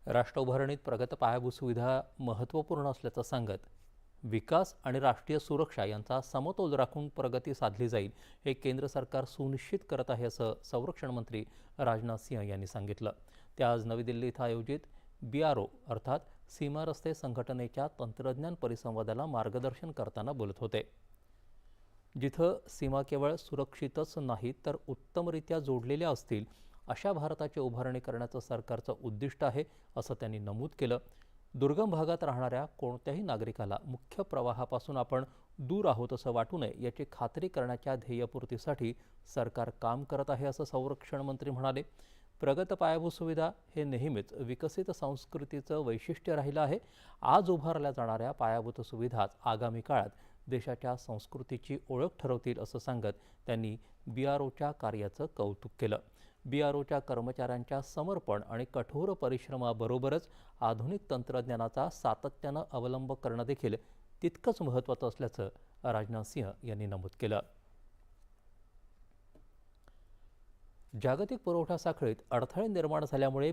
राष्ट्र उभारणीत प्रगत पायाभूत सुविधा महत्त्वपूर्ण असल्याचं सांगत विकास आणि राष्ट्रीय सुरक्षा यांचा समतोल राखून प्रगती साधली जाईल हे केंद्र सरकार सुनिश्चित करत आहे असं संरक्षण मंत्री राजनाथ सिंह यांनी सांगितलं. ते आज नवी दिल्ली इथं आयोजित BRO अर्थात सीमा रस्ते संघटनेच्या तंत्रज्ञान परिसंवादाला मार्गदर्शन करताना बोलत होते. जिथं सीमा केवळ सुरक्षितच नाहीत तर उत्तमरित्या जोडलेल्या असतील अशा भारताची उभारणी करण्याचं सरकारचं उद्दिष्ट आहे असं त्यांनी नमूद केलं. दुर्गम भागात राहणाऱ्या कोणत्याही नागरिकाला मुख्य प्रवाहापासून आपण दूर आहोत असं वाटू नये याची खात्री करण्याच्या ध्येयपूर्तीसाठी सरकार काम करत आहे असं संरक्षण मंत्री म्हणाले. प्रगत पायाभूत सुविधा हे नेहमीच विकसित संस्कृतीचं वैशिष्ट्य राहिलं आहे. आज उभारल्या जाणाऱ्या पायाभूत सुविधाच आगामी काळात देशाच्या संस्कृतीची ओळख ठरवतील असं सांगत त्यांनी BROच्या कार्याचं कौतुक केलं. BROच्या कर्मचाऱ्यांच्या समर्पण आणि कठोर परिश्रमाबरोबरच आधुनिक तंत्रज्ञानाचा सातत्यानं अवलंब करणं देखील तितकंच महत्त्वाचं असल्याचं राजनाथ सिंह यांनी नमूद केलं. जागतिक पुरवठा साखळीत अडथळे निर्माण झाल्यामुळे